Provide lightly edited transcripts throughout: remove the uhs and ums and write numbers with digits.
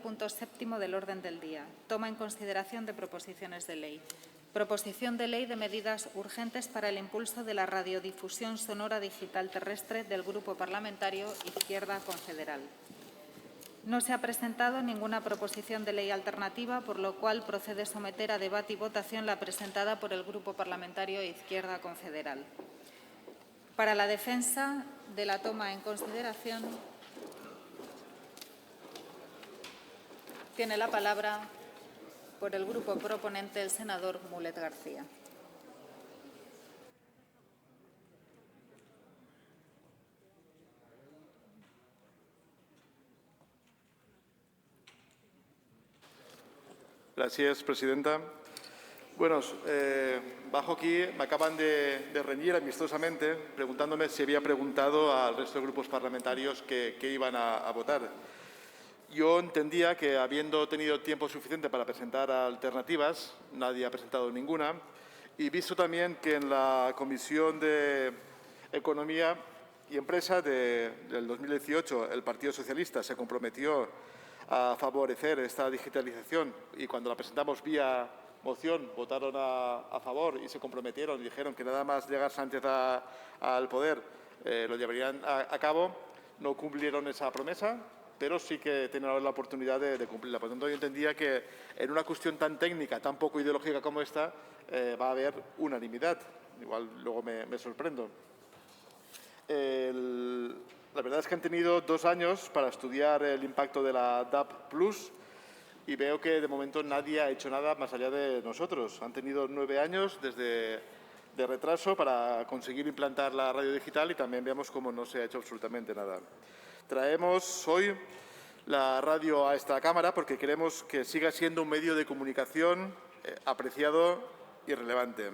punto séptimo del orden del día. Toma en consideración de proposiciones de ley. Proposición de ley de medidas urgentes para el impulso de la radiodifusión sonora digital terrestre del Grupo Parlamentario Izquierda Confederal. No se ha presentado ninguna proposición de ley alternativa, por lo cual procede someter a debate y votación la presentada por el Grupo Parlamentario Izquierda Confederal. Para la defensa de la toma en consideración, tiene la palabra, por el Grupo proponente, el senador Mulet García. Gracias, presidenta. Bueno, bajo aquí, me acaban de reñir amistosamente preguntándome si había preguntado al resto de grupos parlamentarios qué iban a votar. Yo entendía que, habiendo tenido tiempo suficiente para presentar alternativas, nadie ha presentado ninguna, y visto también que en la Comisión de Economía y Empresa del 2018 el Partido Socialista se comprometió a favorecer esta digitalización y cuando la presentamos vía moción votaron a favor y se comprometieron y dijeron que nada más llegar Sánchez al poder lo llevarían a cabo, no cumplieron esa promesa, pero sí que tienen ahora la oportunidad de cumplirla. Por lo tanto, yo entendía que en una cuestión tan técnica, tan poco ideológica como esta, va a haber unanimidad. Igual luego me sorprendo. La verdad es que han tenido 2 años para estudiar el impacto de la DAB+ y veo que de momento nadie ha hecho nada más allá de nosotros. Han tenido 9 años de retraso para conseguir implantar la radio digital y también vemos cómo no se ha hecho absolutamente nada. Traemos hoy la radio a esta Cámara porque queremos que siga siendo un medio de comunicación apreciado y relevante.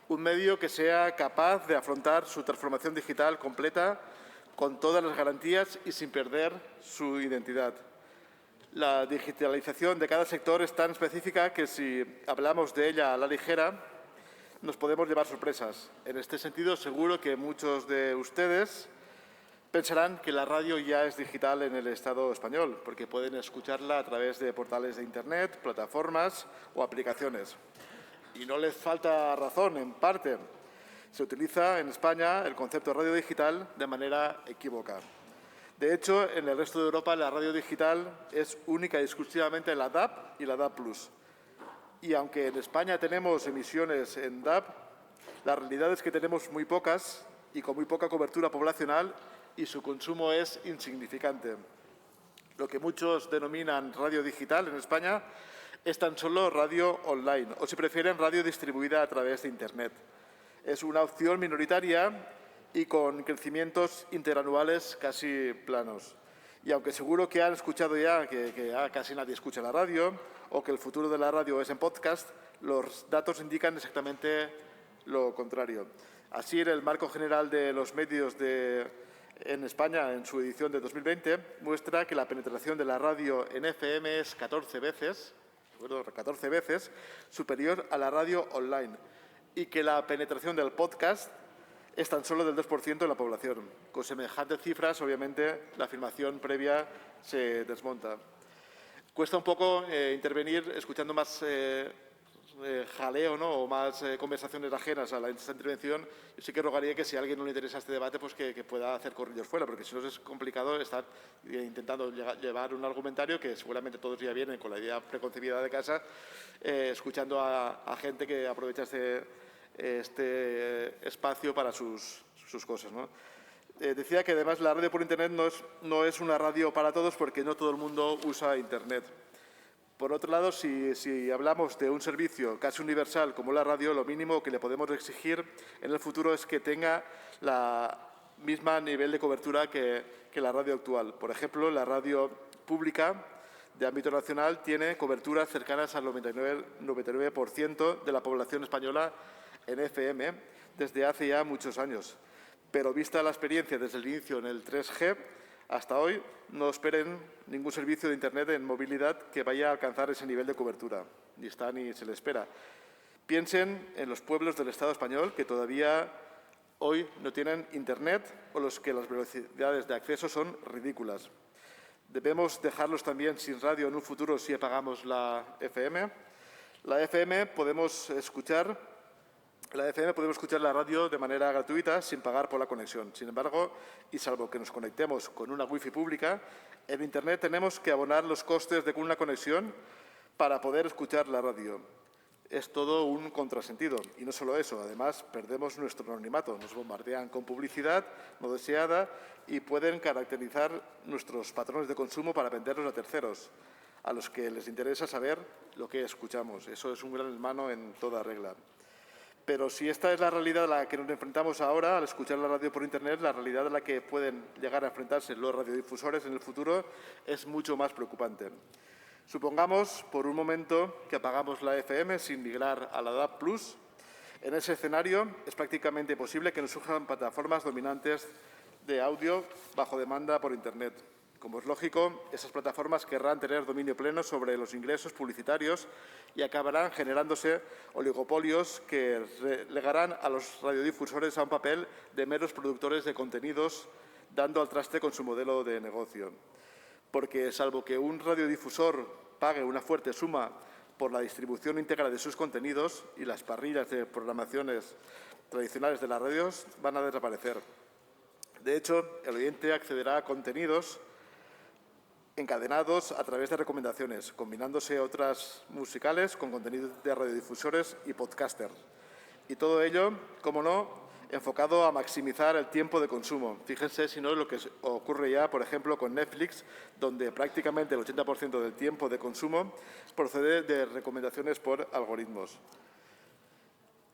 Un medio que sea capaz de afrontar su transformación digital completa con todas las garantías y sin perder su identidad. La digitalización de cada sector es tan específica que si hablamos de ella a la ligera nos podemos llevar sorpresas. En este sentido, seguro que muchos de ustedes pensarán que la radio ya es digital en el Estado español, porque pueden escucharla a través de portales de Internet, plataformas o aplicaciones. Y no les falta razón, en parte. Se utiliza en España el concepto de radio digital de manera equívoca. De hecho, en el resto de Europa la radio digital es única y exclusivamente la DAB y la DAB+. Y aunque en España tenemos emisiones en DAB, la realidad es que tenemos muy pocas y con muy poca cobertura poblacional y su consumo es insignificante. Lo que muchos denominan radio digital en España es tan solo radio online, o si prefieren, radio distribuida a través de Internet. Es una opción minoritaria y con crecimientos interanuales casi planos. Y aunque seguro que han escuchado ya que casi nadie escucha la radio o que el futuro de la radio es en podcast, los datos indican exactamente lo contrario. Así, en el marco general de los medios en España, en su edición de 2020, muestra que la penetración de la radio en FM es 14 veces superior a la radio online y que la penetración del podcast es tan solo del 2% de la población. Con semejantes cifras, obviamente, la afirmación previa se desmonta. Cuesta un poco intervenir escuchando más jaleo, ¿no?, o más conversaciones ajenas a esta intervención. Yo sí que rogaría que si a alguien no le interesa este debate, pues que pueda hacer corrillos fuera, porque si no es complicado estar intentando llevar un argumentario que seguramente todos ya vienen con la idea preconcebida de casa, escuchando a gente que aprovecha este espacio para sus cosas, ¿no? Decía que además la radio por Internet no es una radio para todos porque no todo el mundo usa Internet. Por otro lado, si hablamos de un servicio casi universal como la radio, lo mínimo que le podemos exigir en el futuro es que tenga la misma nivel de cobertura que la radio actual. Por ejemplo, la radio pública de ámbito nacional tiene coberturas cercanas al 99% de la población española en FM desde hace ya muchos años. Pero vista la experiencia desde el inicio en el 3G, hasta hoy no esperen ningún servicio de Internet en movilidad que vaya a alcanzar ese nivel de cobertura. Ni está ni se le espera. Piensen en los pueblos del Estado español que todavía hoy no tienen Internet o los que las velocidades de acceso son ridículas. ¿Debemos dejarlos también sin radio en un futuro si apagamos la FM? La FM podemos escuchar la radio de manera gratuita sin pagar por la conexión. Sin embargo, y salvo que nos conectemos con una wifi pública, en Internet tenemos que abonar los costes de una conexión para poder escuchar la radio. Es todo un contrasentido. Y no solo eso, además perdemos nuestro anonimato. Nos bombardean con publicidad no deseada y pueden caracterizar nuestros patrones de consumo para venderlos a terceros, a los que les interesa saber lo que escuchamos. Eso es un gran hermano en toda regla. Pero si esta es la realidad a la que nos enfrentamos ahora, al escuchar la radio por Internet, la realidad a la que pueden llegar a enfrentarse los radiodifusores en el futuro es mucho más preocupante. Supongamos por un momento que apagamos la FM sin migrar a la DAB+. En ese escenario es prácticamente imposible que nos surjan plataformas dominantes de audio bajo demanda por Internet. Como es lógico, esas plataformas querrán tener dominio pleno sobre los ingresos publicitarios y acabarán generándose oligopolios que relegarán a los radiodifusores a un papel de meros productores de contenidos, dando al traste con su modelo de negocio. Porque, salvo que un radiodifusor pague una fuerte suma por la distribución íntegra de sus contenidos, y las parrillas de programaciones tradicionales de las radios van a desaparecer. De hecho, el oyente accederá a contenidos encadenados a través de recomendaciones, combinándose otras musicales con contenidos de radiodifusores y podcasters. Y todo ello, como no, enfocado a maximizar el tiempo de consumo. Fíjense si no es lo que ocurre ya, por ejemplo, con Netflix, donde prácticamente el 80% del tiempo de consumo procede de recomendaciones por algoritmos.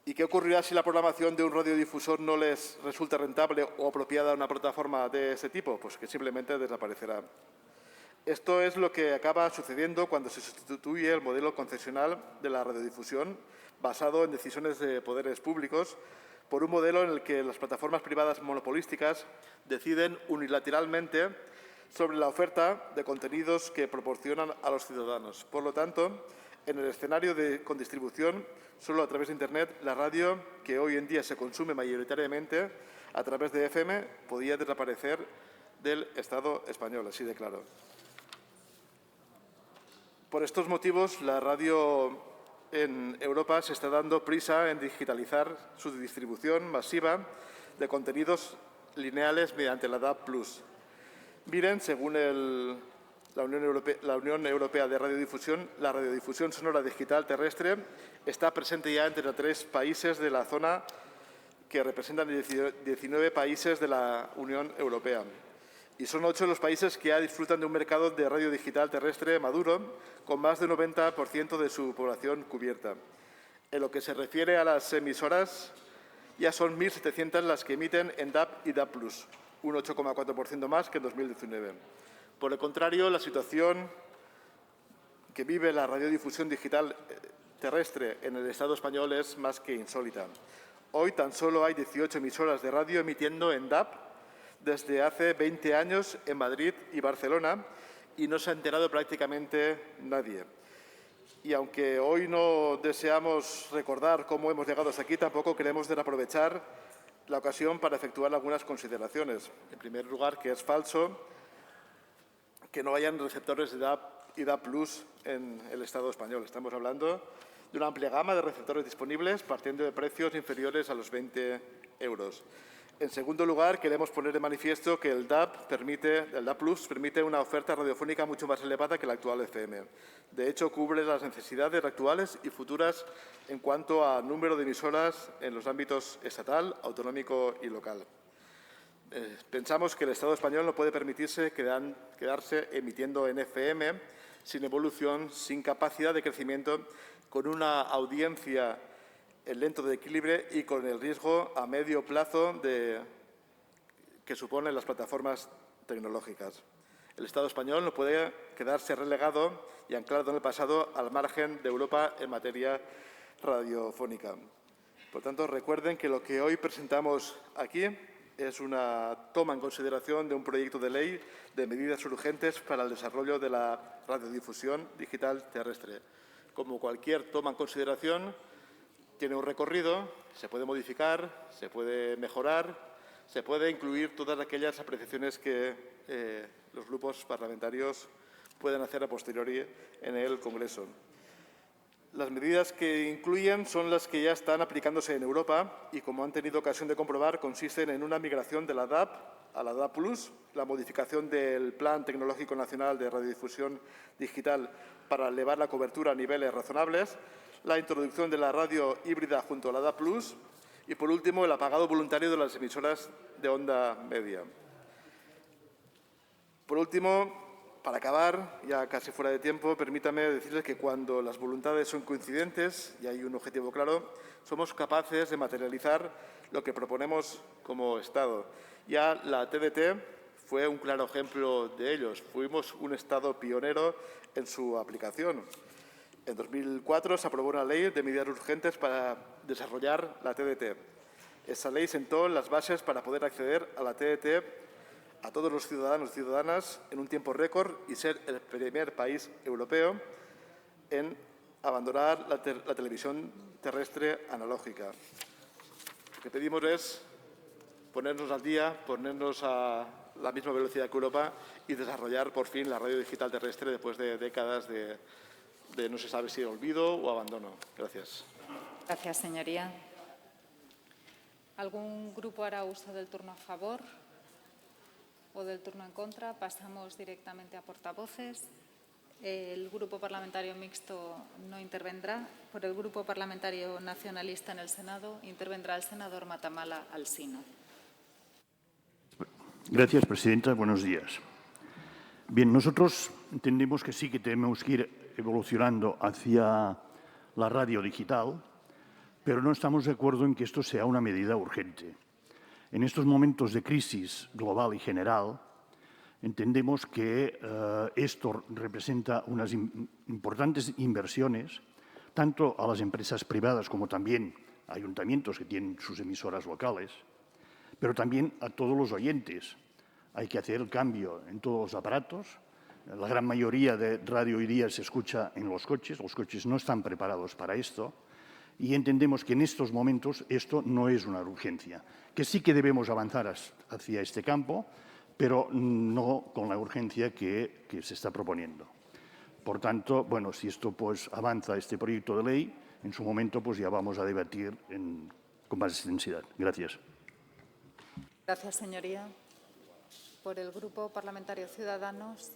¿Y qué ocurrirá si la programación de un radiodifusor no les resulta rentable o apropiada a una plataforma de ese tipo? Pues que simplemente desaparecerá. Esto es lo que acaba sucediendo cuando se sustituye el modelo concesional de la radiodifusión, basado en decisiones de poderes públicos, por un modelo en el que las plataformas privadas monopolísticas deciden unilateralmente sobre la oferta de contenidos que proporcionan a los ciudadanos. Por lo tanto, en el escenario con distribución solo a través de Internet, la radio, que hoy en día se consume mayoritariamente a través de FM, podría desaparecer del Estado español, así de claro. Por estos motivos, la radio en Europa se está dando prisa en digitalizar su distribución masiva de contenidos lineales mediante la DAB+. Miren, según la Unión Europea de Radiodifusión, la radiodifusión sonora digital terrestre está presente ya entre los 3 países de la zona que representan 19 países de la Unión Europea. Y son 8 los países que ya disfrutan de un mercado de radio digital terrestre maduro, con más del 90% de su población cubierta. En lo que se refiere a las emisoras, ya son 1.700 las que emiten en DAB y DAB+, un 8,4% más que en 2019. Por el contrario, la situación que vive la radiodifusión digital terrestre en el Estado español es más que insólita. Hoy tan solo hay 18 emisoras de radio emitiendo en DAB desde hace 20 años en Madrid y Barcelona, y no se ha enterado prácticamente nadie. Y aunque hoy no deseamos recordar cómo hemos llegado hasta aquí, tampoco queremos desaprovechar la ocasión para efectuar algunas consideraciones. En primer lugar, que es falso que no hayan receptores de DAB y DAB+ en el Estado español. Estamos hablando de una amplia gama de receptores disponibles, partiendo de precios inferiores a los 20 euros. En segundo lugar, queremos poner de manifiesto que el DAB+ permite una oferta radiofónica mucho más elevada que la actual FM. De hecho, cubre las necesidades actuales y futuras en cuanto a número de emisoras en los ámbitos estatal, autonómico y local. Pensamos que el Estado español no puede permitirse quedarse emitiendo en FM sin evolución, sin capacidad de crecimiento, con una audiencia el lento declive y con el riesgo a medio plazo que suponen las plataformas tecnológicas. El Estado español no puede quedarse relegado y anclado en el pasado al margen de Europa en materia radiofónica. Por tanto, recuerden que lo que hoy presentamos aquí es una toma en consideración de un proyecto de ley de medidas urgentes para el desarrollo de la radiodifusión digital terrestre. Como cualquier toma en consideración, tiene un recorrido, se puede modificar, se puede mejorar, se puede incluir todas aquellas apreciaciones que los grupos parlamentarios pueden hacer a posteriori en el Congreso. Las medidas que incluyen son las que ya están aplicándose en Europa y, como han tenido ocasión de comprobar, consisten en una migración de la DAB a la DAB+, la modificación del Plan Tecnológico Nacional de Radiodifusión Digital para elevar la cobertura a niveles razonables, la introducción de la radio híbrida junto a la DAB+, y, por último, el apagado voluntario de las emisoras de onda media. Por último, para acabar, ya casi fuera de tiempo, permítame decirles que cuando las voluntades son coincidentes y hay un objetivo claro, somos capaces de materializar lo que proponemos como Estado. Ya la TDT fue un claro ejemplo de ellos. Fuimos un Estado pionero en su aplicación. En 2004 se aprobó una ley de medidas urgentes para desarrollar la TDT. Esa ley sentó las bases para poder acceder a la TDT a todos los ciudadanos y ciudadanas en un tiempo récord y ser el primer país europeo en abandonar la televisión terrestre analógica. Lo que pedimos es ponernos al día, ponernos a la misma velocidad que Europa y desarrollar por fin la radio digital terrestre después de décadas de no se sabe si olvido o abandono. Gracias. Gracias, señoría. ¿Algún grupo hará uso del turno a favor o del turno en contra? Pasamos directamente a portavoces. El Grupo Parlamentario Mixto no intervendrá. Por el Grupo Parlamentario Nacionalista en el Senado intervendrá el senador Matamala Alsina. Gracias, presidenta. Buenos días. Bien, nosotros entendemos que sí que tenemos que ir evolucionando hacia la radio digital, pero no estamos de acuerdo en que esto sea una medida urgente. En estos momentos de crisis global y general, entendemos que esto representa unas importantes inversiones, tanto a las empresas privadas como también a ayuntamientos que tienen sus emisoras locales, pero también a todos los oyentes. Hay que hacer el cambio en todos los aparatos. La gran mayoría de radio hoy día se escucha en los coches no están preparados para esto. Y entendemos que en estos momentos esto no es una urgencia, que sí que debemos avanzar hacia este campo, pero no con la urgencia que se está proponiendo. Por tanto, bueno, si esto pues avanza este proyecto de ley, en su momento pues ya vamos a debatir con más intensidad. Gracias. Gracias, señoría. Por el Grupo Parlamentario Ciudadanos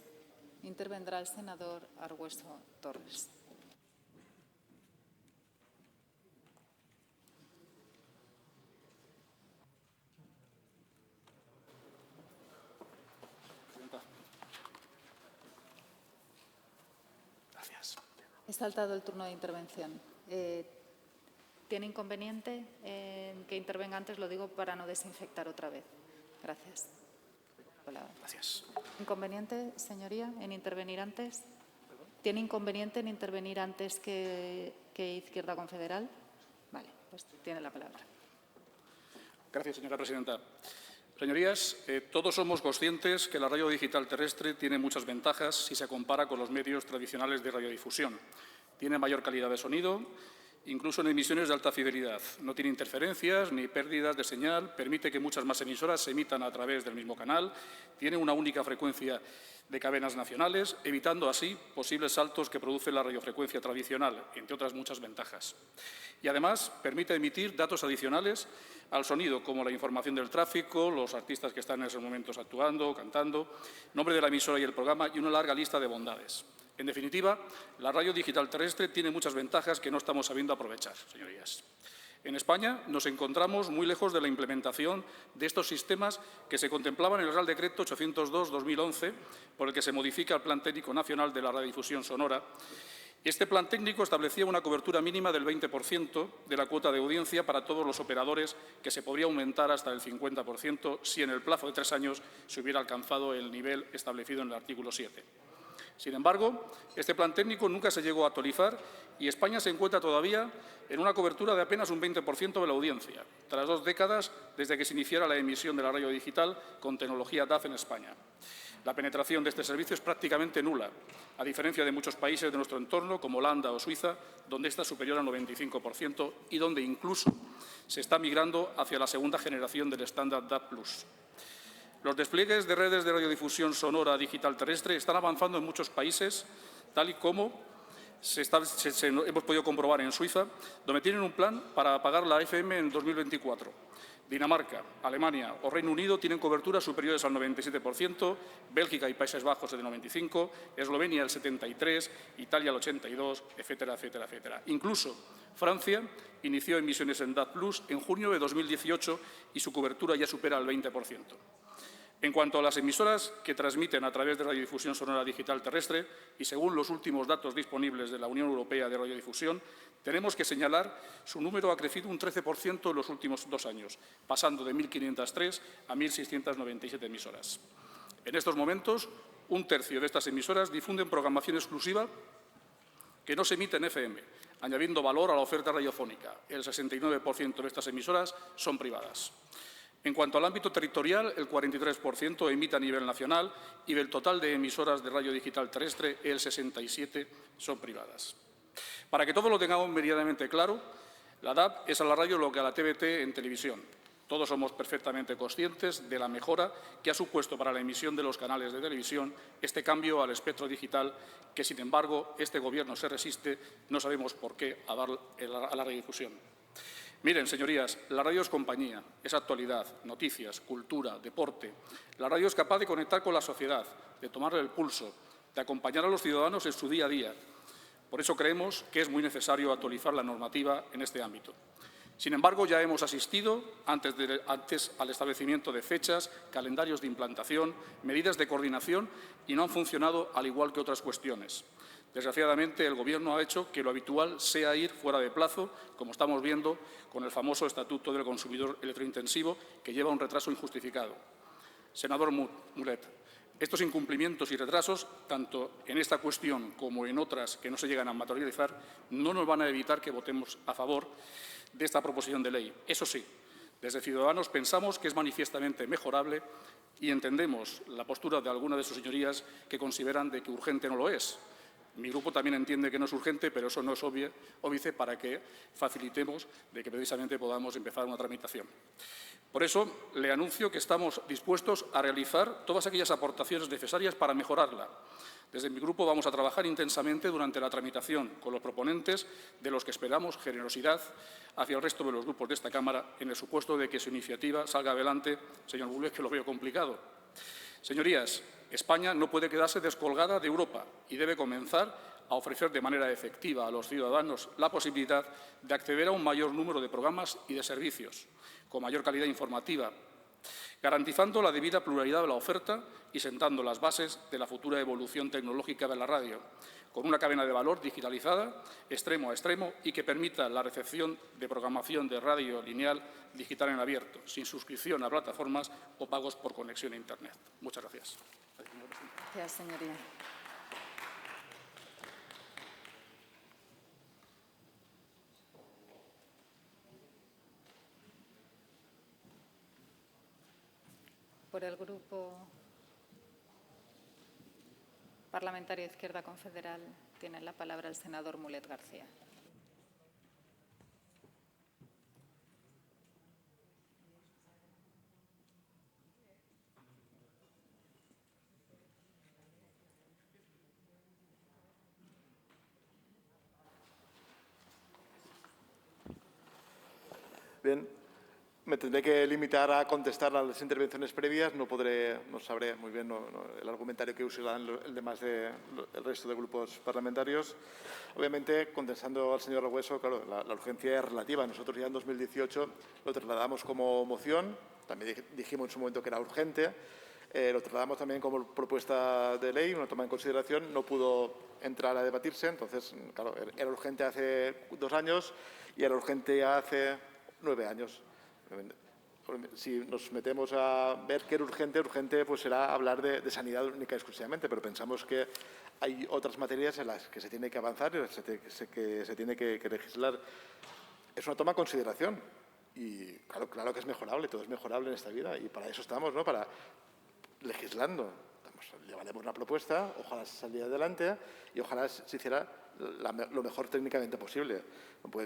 intervendrá el senador Argüeso Torres. He saltado el turno de intervención. ¿Tiene inconveniente en que intervenga antes? Lo digo para no desinfectar otra vez. Gracias. Gracias. ¿Inconveniente, señoría, en intervenir antes? ¿Tiene inconveniente en intervenir antes que Izquierda Confederal? Vale, pues tiene la palabra. Gracias, señora presidenta. Señorías, todos somos conscientes que la radio digital terrestre tiene muchas ventajas si se compara con los medios tradicionales de radiodifusión. Tiene mayor calidad de sonido, incluso en emisiones de alta fidelidad. No tiene interferencias ni pérdidas de señal, permite que muchas más emisoras se emitan a través del mismo canal, tiene una única frecuencia de cadenas nacionales, evitando así posibles saltos que produce la radiofrecuencia tradicional, entre otras muchas ventajas. Y además permite emitir datos adicionales al sonido, como la información del tráfico, los artistas que están en esos momentos actuando, cantando, nombre de la emisora y el programa y una larga lista de bondades. En definitiva, la radio digital terrestre tiene muchas ventajas que no estamos sabiendo aprovechar, señorías. En España nos encontramos muy lejos de la implementación de estos sistemas que se contemplaban en el Real Decreto 802/2011, por el que se modifica el Plan Técnico Nacional de la Radiodifusión Sonora. Este plan técnico establecía una cobertura mínima del 20% de la cuota de audiencia para todos los operadores, que se podría aumentar hasta el 50% si en el plazo de 3 años se hubiera alcanzado el nivel establecido en el artículo 7. Sin embargo, este plan técnico nunca se llegó a actualizar y España se encuentra todavía en una cobertura de apenas un 20% de la audiencia, tras 2 décadas desde que se iniciara la emisión de la radio digital con tecnología DAB en España. La penetración de este servicio es prácticamente nula, a diferencia de muchos países de nuestro entorno, como Holanda o Suiza, donde está superior al 95% y donde incluso se está migrando hacia la segunda generación del estándar DAB+. Los despliegues de redes de radiodifusión sonora digital terrestre están avanzando en muchos países, tal y como hemos podido comprobar en Suiza, donde tienen un plan para apagar la FM en 2024. Dinamarca, Alemania o Reino Unido tienen coberturas superiores al 97%, Bélgica y Países Bajos el 95%, Eslovenia el 73%, Italia el 82%, etcétera, etcétera, etcétera. Incluso Francia inició emisiones en DAB+ en junio de 2018 y su cobertura ya supera el 20%. En cuanto a las emisoras que transmiten a través de radiodifusión sonora digital terrestre, y según los últimos datos disponibles de la Unión Europea de Radiodifusión, tenemos que señalar su número ha crecido un 13% en los últimos 2 años, pasando de 1.503 a 1.697 emisoras. En estos momentos, un tercio de estas emisoras difunden programación exclusiva que no se emite en FM, añadiendo valor a la oferta radiofónica. El 69% de estas emisoras son privadas. En cuanto al ámbito territorial, el 43% emite a nivel nacional y del total de emisoras de radio digital terrestre, el 67% son privadas. Para que todo lo tengamos meridianamente claro, la DAB es a la radio lo que a la TVT en televisión. Todos somos perfectamente conscientes de la mejora que ha supuesto para la emisión de los canales de televisión este cambio al espectro digital que, sin embargo, este Gobierno se resiste, no sabemos por qué, a dar a la radiodifusión. Miren, señorías, la radio es compañía, es actualidad, noticias, cultura, deporte. La radio es capaz de conectar con la sociedad, de tomarle el pulso, de acompañar a los ciudadanos en su día a día. Por eso creemos que es muy necesario actualizar la normativa en este ámbito. Sin embargo, ya hemos asistido antes al establecimiento de fechas, calendarios de implantación, medidas de coordinación y no han funcionado al igual que otras cuestiones. Desgraciadamente, el Gobierno ha hecho que lo habitual sea ir fuera de plazo, como estamos viendo con el famoso Estatuto del Consumidor Electrointensivo, que lleva un retraso injustificado. Senador Mulet, estos incumplimientos y retrasos, tanto en esta cuestión como en otras que no se llegan a materializar, no nos van a evitar que votemos a favor de esta proposición de ley. Eso sí, desde Ciudadanos pensamos que es manifiestamente mejorable y entendemos la postura de algunas de sus señorías que consideran de que urgente no lo es. Mi grupo también entiende que no es urgente, pero eso no es óbice para que facilitemos de que precisamente podamos empezar una tramitación. Por eso, le anuncio que estamos dispuestos a realizar todas aquellas aportaciones necesarias para mejorarla. Desde mi grupo vamos a trabajar intensamente durante la tramitación con los proponentes, de los que esperamos generosidad hacia el resto de los grupos de esta Cámara, en el supuesto de que su iniciativa salga adelante. Señor Bulnes, que lo veo complicado. Señorías, España no puede quedarse descolgada de Europa y debe comenzar a ofrecer de manera efectiva a los ciudadanos la posibilidad de acceder a un mayor número de programas y de servicios, con mayor calidad informativa, garantizando la debida pluralidad de la oferta y sentando las bases de la futura evolución tecnológica de la radio, con una cadena de valor digitalizada, extremo a extremo, y que permita la recepción de programación de radio lineal digital en abierto, sin suscripción a plataformas o pagos por conexión a Internet. Muchas gracias. Gracias, señoría. Por el Grupo Parlamentario Izquierda Confederal tiene la palabra el senador Mulet García. Bien, me tendré que limitar a contestar a las intervenciones previas. No sabré muy bien el argumentario que usarán el demás el resto de grupos parlamentarios. Obviamente, contestando al señor Regueso, claro, la urgencia es relativa. Nosotros ya en 2018 lo trasladamos como moción. También dijimos en su momento que era urgente. Lo trasladamos también como propuesta de ley, una toma en consideración. No pudo entrar a debatirse. Entonces, claro, era urgente hace 2 años y era urgente hace 9 años. Si nos metemos a ver qué era urgente pues será hablar de sanidad única y exclusivamente, pero pensamos que hay otras materias en las que se tiene que avanzar y que se tiene que legislar. Es una toma en consideración y claro que es mejorable, todo es mejorable en esta vida y para eso estamos, ¿no? Para legislando. Llevaremos una propuesta, ojalá se saliera adelante y ojalá se hiciera lo mejor técnicamente posible.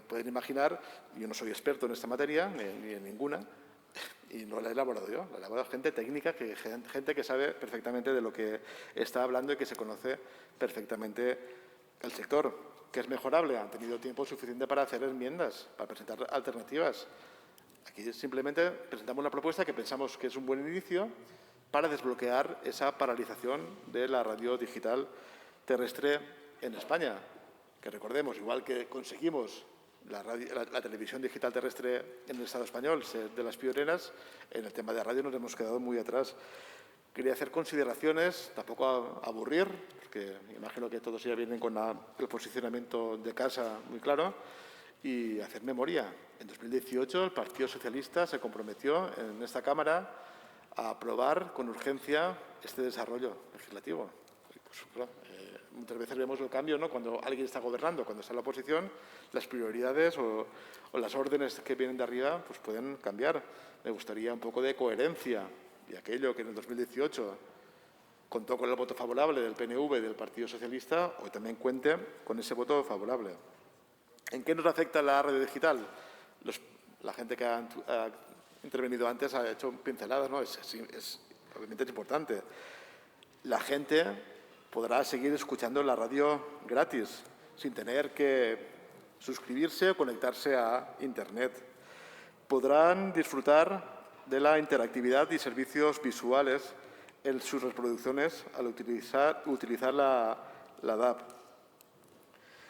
Pueden imaginar, yo no soy experto en esta materia, ni en ninguna, Y no la he elaborado yo, la ha elaborado gente técnica, gente que sabe perfectamente de lo que está hablando y que se conoce perfectamente el sector, que es mejorable. Han tenido tiempo suficiente para hacer enmiendas, para presentar alternativas. Aquí simplemente presentamos una propuesta que pensamos que es un buen inicio para desbloquear esa paralización de la radio digital terrestre en España. Que recordemos, igual que conseguimos la televisión digital terrestre en el Estado español ser de las pioneras, en el tema de radio nos hemos quedado muy atrás. Quería hacer consideraciones, tampoco aburrir, porque imagino que todos ya vienen con el posicionamiento de casa muy claro, y hacer memoria. En 2018 el Partido Socialista se comprometió en esta Cámara a aprobar con urgencia este desarrollo legislativo. Pues, claro, muchas veces vemos el cambio, ¿no? Cuando alguien está gobernando, cuando está en la oposición, las prioridades o las órdenes que vienen de arriba pues pueden cambiar. Me gustaría un poco de coherencia y aquello que en el 2018 contó con el voto favorable del PNV y del Partido Socialista, hoy también cuente con ese voto favorable. ¿En qué nos afecta la radio digital? La gente que ha intervenido antes ha hecho pinceladas, ¿no? Obviamente es importante. La gente podrá seguir escuchando la radio gratis, sin tener que suscribirse o conectarse a Internet. Podrán disfrutar de la interactividad y servicios visuales en sus reproducciones al utilizar la DAB.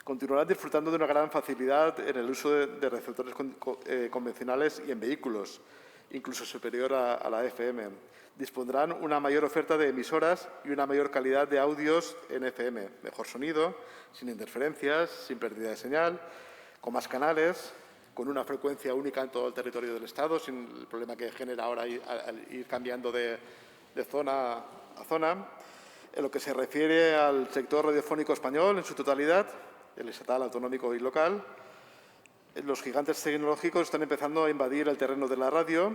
Continuarán disfrutando de una gran facilidad en el uso de receptores convencionales y en vehículos, incluso superior a la FM. Dispondrán una mayor oferta de emisoras y una mayor calidad de audios en FM, mejor sonido, sin interferencias, sin pérdida de señal, con más canales, con una frecuencia única en todo el territorio del Estado, sin el problema que genera ahora al ir cambiando de zona a zona. En lo que se refiere al sector radiofónico español en su totalidad, el estatal, autonómico y local, los gigantes tecnológicos están empezando a invadir el terreno de la radio.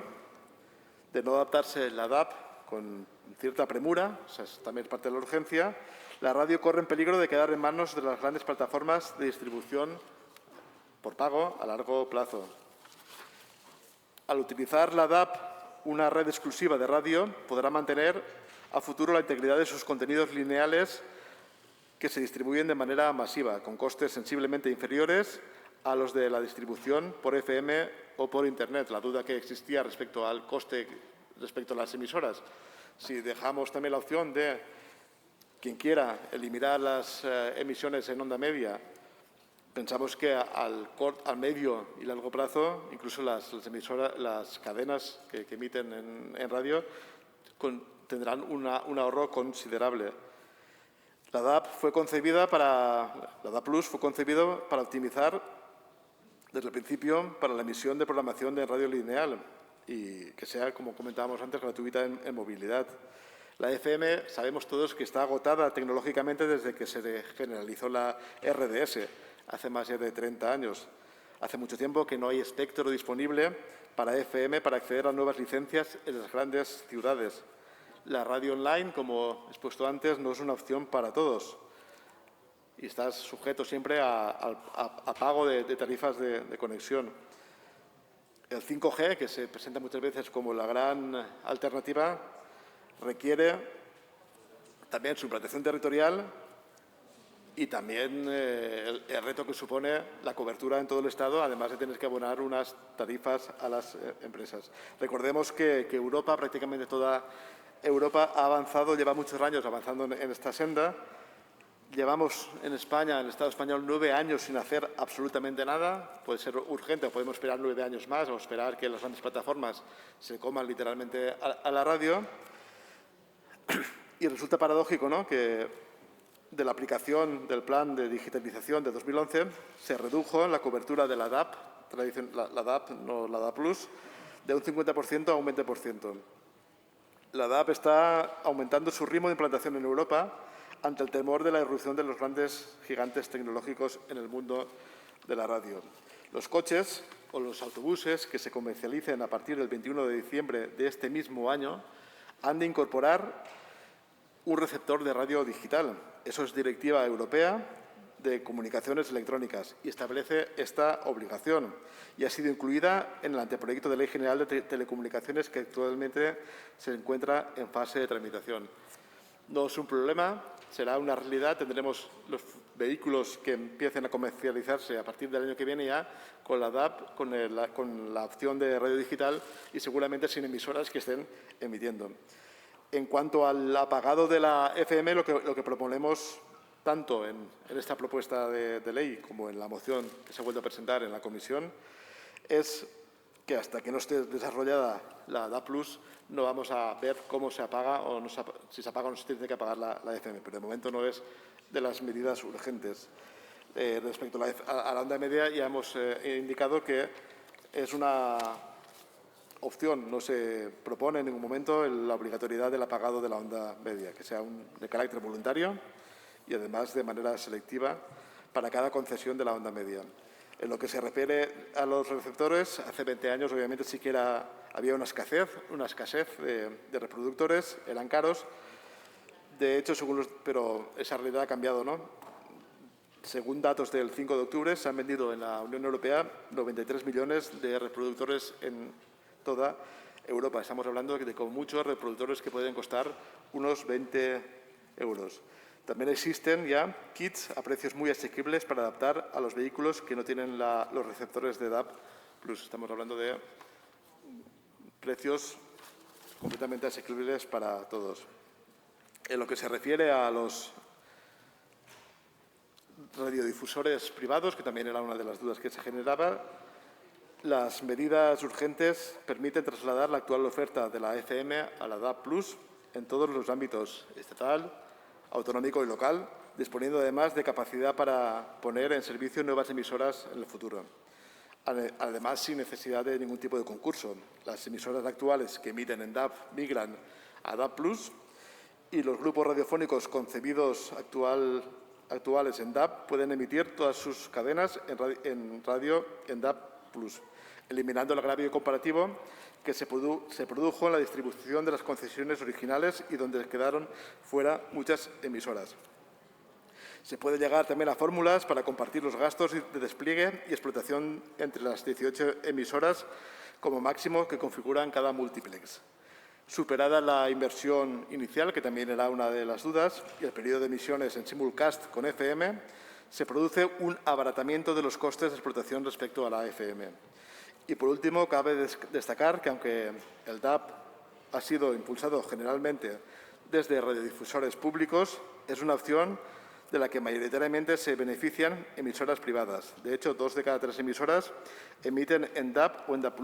De no adaptarse la DAB con cierta premura, o sea, también es parte de la urgencia, la radio corre en peligro de quedar en manos de las grandes plataformas de distribución por pago a largo plazo. Al utilizar la DAB, una red exclusiva de radio podrá mantener a futuro la integridad de sus contenidos lineales que se distribuyen de manera masiva, con costes sensiblemente inferiores a los de la distribución por FM o por Internet. La duda que existía respecto al coste respecto a las emisoras. Si dejamos también la opción de quien quiera eliminar las emisiones en onda media, pensamos que al medio y largo plazo, incluso las cadenas que emiten en radio tendrán un ahorro considerable. La DAB Plus fue concebida para optimizar desde el principio para la emisión de programación de radio lineal y que sea, como comentábamos antes, gratuita en movilidad. La FM sabemos todos que está agotada tecnológicamente desde que se generalizó la RDS, hace más de 30 años. Hace mucho tiempo que no hay espectro disponible para FM para acceder a nuevas licencias en las grandes ciudades. La radio online, como he expuesto antes, no es una opción para todos y estás sujeto siempre a pago de tarifas de conexión. El 5G, que se presenta muchas veces como la gran alternativa, requiere también su implantación territorial y también el reto que supone la cobertura en todo el Estado, además de tener que abonar unas tarifas a las empresas. Recordemos que Europa, prácticamente toda Europa ha avanzado, lleva muchos años avanzando en esta senda. Llevamos en España, en el Estado español, 9 años sin hacer absolutamente nada. Puede ser urgente o podemos esperar 9 años más o esperar que las grandes plataformas se coman literalmente a la radio. Y resulta paradójico, ¿no?, que de la aplicación del plan de digitalización de 2011 se redujo la cobertura de la DAB, la DAB, no la DAB Plus, de un 50% a un 20%. La DAB está aumentando su ritmo de implantación en Europa ante el temor de la irrupción de los grandes gigantes tecnológicos en el mundo de la radio. Los coches o los autobuses que se comercialicen a partir del 21 de diciembre de este mismo año han de incorporar un receptor de radio digital. Eso es directiva europea de Comunicaciones Electrónicas y establece esta obligación y ha sido incluida en el anteproyecto de Ley General de Telecomunicaciones que actualmente se encuentra en fase de tramitación. No es un problema, será una realidad. Tendremos los vehículos que empiecen a comercializarse a partir del año que viene ya con la DAB, con la opción de radio digital y seguramente sin emisoras que estén emitiendo. En cuanto al apagado de la FM, lo que proponemos tanto en esta propuesta de ley como en la moción que se ha vuelto a presentar en la comisión es que hasta que no esté desarrollada la DAB+, no vamos a ver cómo se apaga o no si se apaga o no se tiene que apagar la FM, pero de momento no es de las medidas urgentes. Respecto a la onda media, ya hemos indicado que es una opción, no se propone en ningún momento la obligatoriedad del apagado de la onda media, que sea de carácter voluntario y además de manera selectiva para cada concesión de la onda media. En lo que se refiere a los receptores, hace 20 años obviamente sí que había una escasez de reproductores, eran caros. De hecho, pero esa realidad ha cambiado, ¿no? Según datos del 5 de octubre, se han vendido en la Unión Europea 93 millones de reproductores en toda Europa. Estamos hablando de con muchos reproductores que pueden costar unos 20 euros. También existen ya kits a precios muy asequibles para adaptar a los vehículos que no tienen los receptores de DAB+. Estamos hablando de precios completamente asequibles para todos. En lo que se refiere a los radiodifusores privados, que también era una de las dudas que se generaba, las medidas urgentes permiten trasladar la actual oferta de la FM a la DAB+ en todos los ámbitos estatal, autonómico y local, disponiendo además de capacidad para poner en servicio nuevas emisoras en el futuro. Además, sin necesidad de ningún tipo de concurso. Las emisoras actuales que emiten en DAB migran a DAB+ y los grupos radiofónicos concebidos actuales en DAB pueden emitir todas sus cadenas en radio en DAB+, eliminando el agravio comparativo que se produjo en la distribución de las concesiones originales y donde quedaron fuera muchas emisoras. Se puede llegar también a fórmulas para compartir los gastos de despliegue y explotación entre las 18 emisoras como máximo que configuran cada multiplex. Superada la inversión inicial, que también era una de las dudas, y el periodo de emisiones en simulcast con FM, se produce un abaratamiento de los costes de explotación respecto a la FM. Y, por último, cabe destacar que, aunque el DAB ha sido impulsado generalmente desde radiodifusores públicos, es una opción de la que mayoritariamente se benefician emisoras privadas. De hecho, 2 de cada 3 emisoras emiten en DAB o en DAB+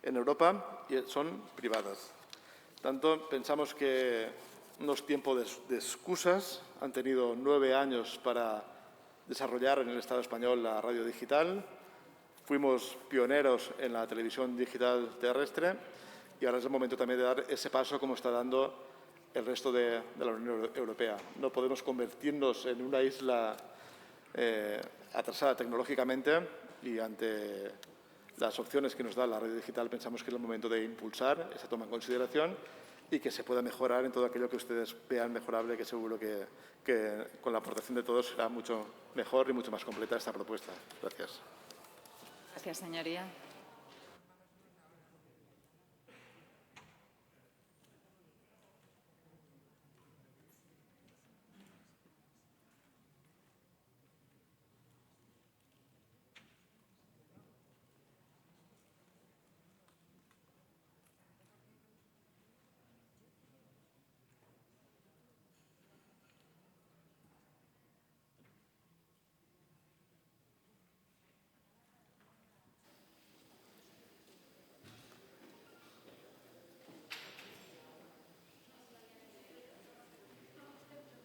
en Europa y son privadas. Tanto pensamos que no es tiempo de excusas. Han tenido 9 años para desarrollar en el Estado español la radio digital. Fuimos pioneros en la televisión digital terrestre y ahora es el momento también de dar ese paso como está dando el resto de la Unión Europea. No podemos convertirnos en una isla atrasada tecnológicamente y ante las opciones que nos da la radio digital pensamos que es el momento de impulsar esa toma en consideración y que se pueda mejorar en todo aquello que ustedes vean mejorable, que seguro que con la aportación de todos será mucho mejor y mucho más completa esta propuesta. Gracias. Gracias, señoría.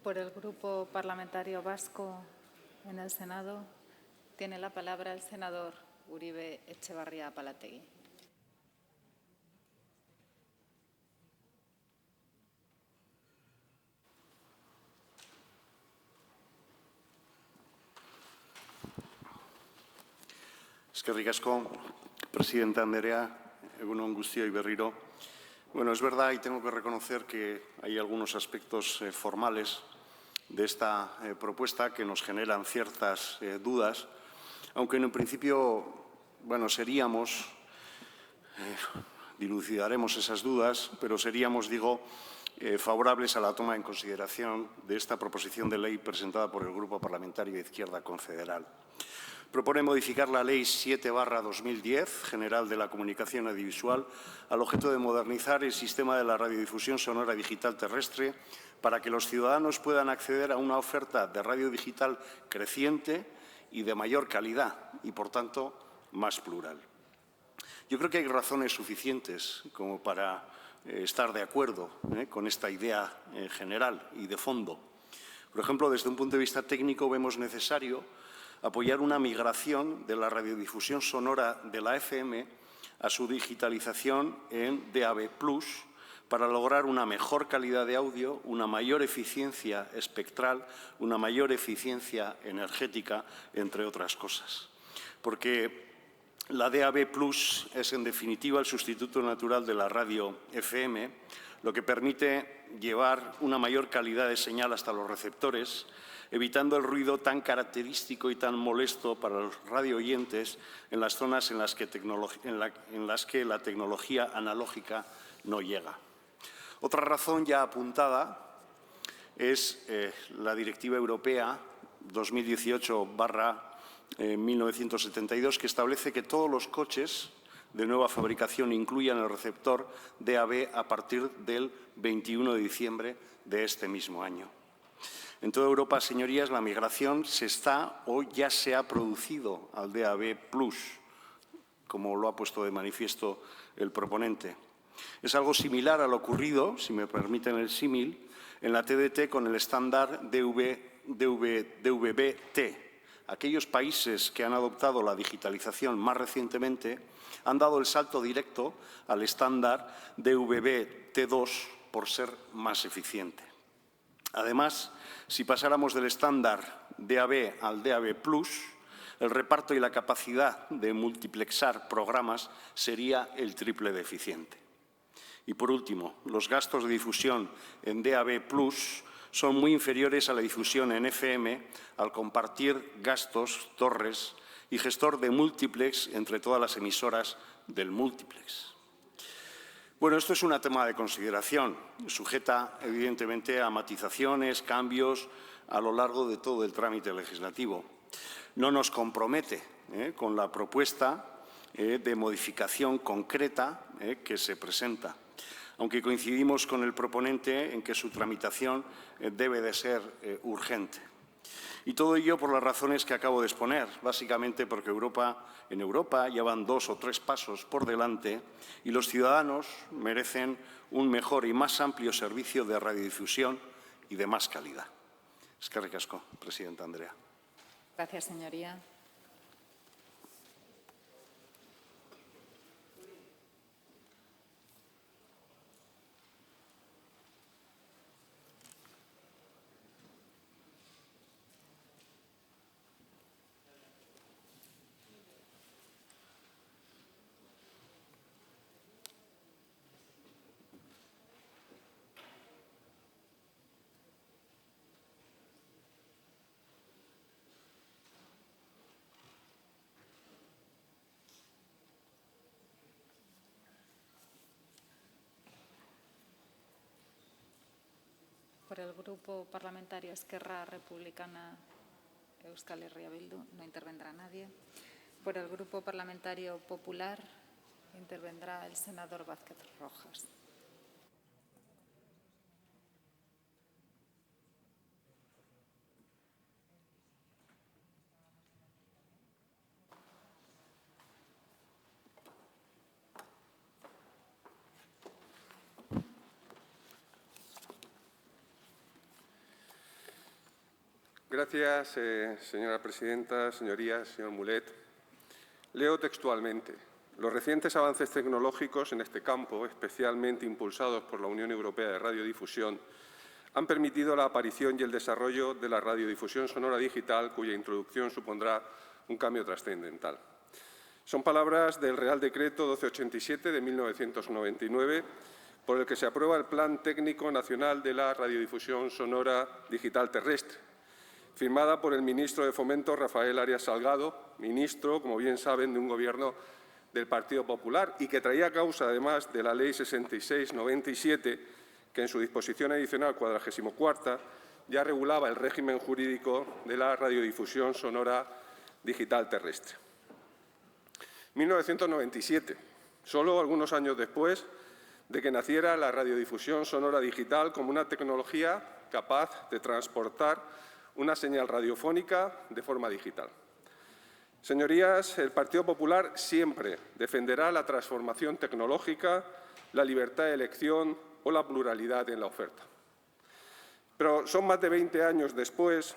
Por el Grupo Parlamentario Vasco en el Senado, tiene la palabra el senador Uribe Etxebarria Apalategi. Eskerrik asko, presidenta Andrea, egun on guztioi berriro. Bueno, es verdad y tengo que reconocer que hay algunos aspectos formales de esta propuesta que nos generan ciertas dudas, aunque en un principio, bueno, dilucidaremos esas dudas, pero seríamos, digo, favorables a la toma en consideración de esta proposición de ley presentada por el Grupo Parlamentario de Izquierda Confederal. Propone modificar la Ley 7/2010, General de la Comunicación Audiovisual, al objeto de modernizar el sistema de la radiodifusión sonora digital terrestre para que los ciudadanos puedan acceder a una oferta de radio digital creciente y de mayor calidad y, por tanto, más plural. Yo creo que hay razones suficientes como para estar de acuerdo con esta idea general y de fondo. Por ejemplo, desde un punto de vista técnico vemos necesario apoyar una migración de la radiodifusión sonora de la FM a su digitalización en DAB+, para lograr una mejor calidad de audio, una mayor eficiencia espectral, una mayor eficiencia energética, entre otras cosas. Porque la DAB+ es, en definitiva, el sustituto natural de la radio FM, lo que permite llevar una mayor calidad de señal hasta los receptores, evitando el ruido tan característico y tan molesto para los radioyentes en las zonas en las que la tecnología analógica no llega. Otra razón ya apuntada es la Directiva Europea 2018/1972, que establece que todos los coches de nueva fabricación incluyan el receptor DAB a partir del 21 de diciembre de este mismo año. En toda Europa, señorías, la migración se está o ya se ha producido al DAB+, como lo ha puesto de manifiesto el proponente. Es algo similar a lo ocurrido, si me permiten el símil, en la TDT con el estándar DVB-T. Aquellos países que han adoptado la digitalización más recientemente han dado el salto directo al estándar DVB-T2 por ser más eficiente. Además, si pasáramos del estándar DAB al DAB+, el reparto y la capacidad de multiplexar programas sería el triple de eficiente. Y, por último, los gastos de difusión en DAB+ son muy inferiores a la difusión en FM al compartir gastos, torres y gestor de múltiplex entre todas las emisoras del múltiplex. Bueno, esto es un tema de consideración, sujeta evidentemente a matizaciones, cambios a lo largo de todo el trámite legislativo. No nos compromete con la propuesta de modificación concreta que se presenta, aunque coincidimos con el proponente en que su tramitación debe de ser urgente. Y todo ello por las razones que acabo de exponer, básicamente porque en Europa ya van 2 o 3 pasos por delante y los ciudadanos merecen un mejor y más amplio servicio de radiodifusión y de más calidad. Eskerrik asko, presidenta Andrea. Gracias, señoría. Por el Grupo Parlamentario Esquerra Republicana Euskal Herria Bildu no intervendrá nadie. Por el Grupo Parlamentario Popular intervendrá el senador Vázquez Rojas. Gracias, señora presidenta, señorías, señor Mulet. Leo textualmente. Los recientes avances tecnológicos en este campo, especialmente impulsados por la Unión Europea de Radiodifusión, han permitido la aparición y el desarrollo de la radiodifusión sonora digital, cuya introducción supondrá un cambio trascendental. Son palabras del Real Decreto 1287 de 1999, por el que se aprueba el Plan Técnico Nacional de la Radiodifusión Sonora Digital Terrestre, firmada por el ministro de Fomento, Rafael Arias Salgado, ministro, como bien saben, de un Gobierno del Partido Popular y que traía causa, además, de la Ley 66/97, que en su disposición adicional 44ª ya regulaba el régimen jurídico de la radiodifusión sonora digital terrestre. 1997, solo algunos años después de que naciera la radiodifusión sonora digital como una tecnología capaz de transportar una señal radiofónica de forma digital. Señorías, el Partido Popular siempre defenderá la transformación tecnológica, la libertad de elección o la pluralidad en la oferta. Pero son más de 20 años después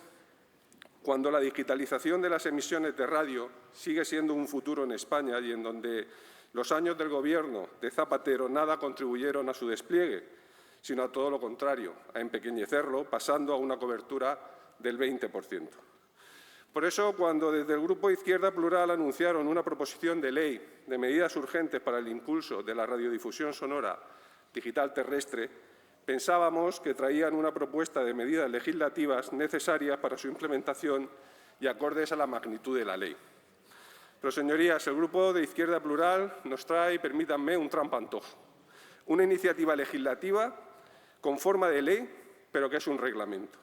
cuando la digitalización de las emisiones de radio sigue siendo un futuro en España y en donde los años del Gobierno de Zapatero nada contribuyeron a su despliegue, sino a todo lo contrario, a empequeñecerlo, pasando a una cobertura del 20%. Por eso, cuando desde el Grupo Izquierda Plural anunciaron una proposición de ley de medidas urgentes para el impulso de la radiodifusión sonora digital terrestre, pensábamos que traían una propuesta de medidas legislativas necesarias para su implementación y acordes a la magnitud de la ley. Pero, señorías, el Grupo de Izquierda Plural nos trae, permítanme, un trampantojo. Una iniciativa legislativa con forma de ley, pero que es un reglamento.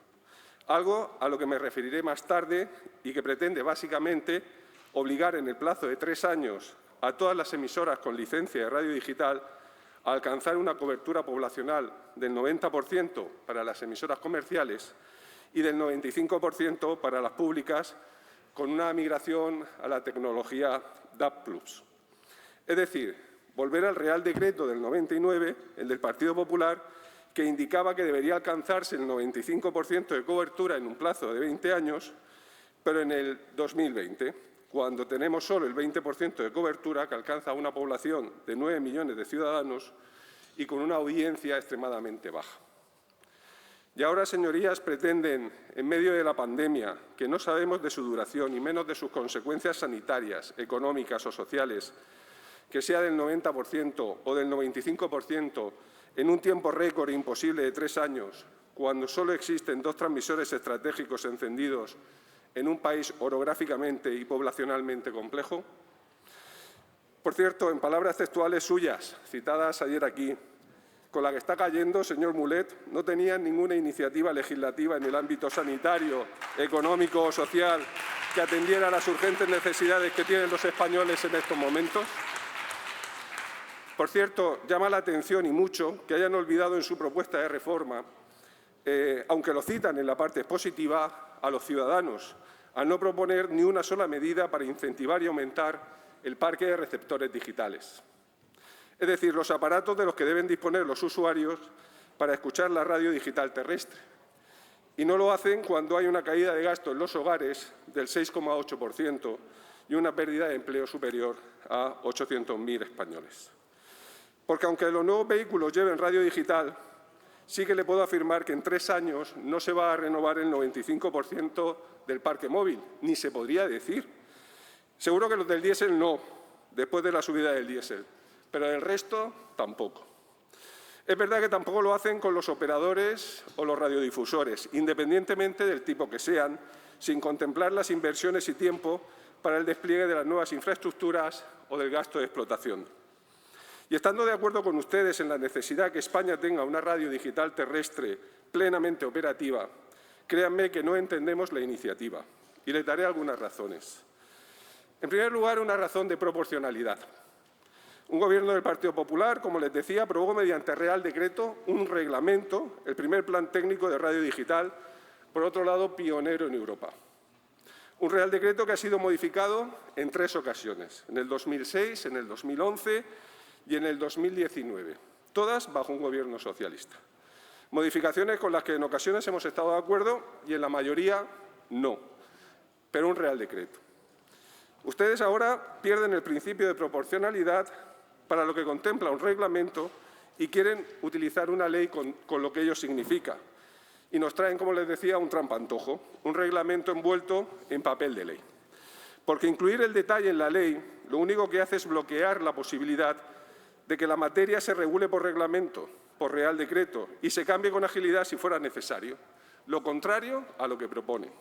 Algo a lo que me referiré más tarde y que pretende, básicamente, obligar en el plazo de 3 años a todas las emisoras con licencia de radio digital a alcanzar una cobertura poblacional del 90% para las emisoras comerciales y del 95% para las públicas, con una migración a la tecnología DAB+. Es decir, volver al Real Decreto del 99, el del Partido Popular, que indicaba que debería alcanzarse el 95% de cobertura en un plazo de 20 años, pero en el 2020, cuando tenemos solo el 20% de cobertura, que alcanza a una población de 9 millones de ciudadanos y con una audiencia extremadamente baja. Y ahora, señorías, pretenden, en medio de la pandemia, que no sabemos de su duración y menos de sus consecuencias sanitarias, económicas o sociales, que sea del 90% o del 95% en un tiempo récord imposible de 3 años, cuando solo existen 2 transmisores estratégicos encendidos en un país orográficamente y poblacionalmente complejo? Por cierto, en palabras textuales suyas, citadas ayer aquí, con la que está cayendo, señor Mulet, no tenía ninguna iniciativa legislativa en el ámbito sanitario, económico o social que atendiera a las urgentes necesidades que tienen los españoles en estos momentos. Por cierto, llama la atención y mucho que hayan olvidado en su propuesta de reforma, aunque lo citan en la parte expositiva, a los ciudadanos, al no proponer ni una sola medida para incentivar y aumentar el parque de receptores digitales. Es decir, los aparatos de los que deben disponer los usuarios para escuchar la radio digital terrestre. Y no lo hacen cuando hay una caída de gasto en los hogares del 6,8% y una pérdida de empleo superior a 800.000 españoles. Porque aunque los nuevos vehículos lleven radio digital, sí que le puedo afirmar que en 3 años no se va a renovar el 95% del parque móvil, ni se podría decir. Seguro que los del diésel no, después de la subida del diésel, pero del resto tampoco. Es verdad que tampoco lo hacen con los operadores o los radiodifusores, independientemente del tipo que sean, sin contemplar las inversiones y tiempo para el despliegue de las nuevas infraestructuras o del gasto de explotación. Y estando de acuerdo con ustedes en la necesidad que España tenga una radio digital terrestre plenamente operativa, créanme que no entendemos la iniciativa y les daré algunas razones. En primer lugar, una razón de proporcionalidad. Un Gobierno del Partido Popular, como les decía, aprobó mediante Real Decreto un reglamento, el primer plan técnico de radio digital, por otro lado, pionero en Europa. Un Real Decreto que ha sido modificado en 3 ocasiones, en el 2006, en el 2011 y en el 2019, todas bajo un Gobierno socialista. Modificaciones con las que en ocasiones hemos estado de acuerdo y en la mayoría no, pero un Real Decreto. Ustedes ahora pierden el principio de proporcionalidad para lo que contempla un reglamento y quieren utilizar una ley con lo que ello significa. Y nos traen, como les decía, un trampantojo, un reglamento envuelto en papel de ley. Porque incluir el detalle en la ley lo único que hace es bloquear la posibilidad de que la materia se regule por reglamento, por Real Decreto, y se cambie con agilidad si fuera necesario, lo contrario a lo que propone.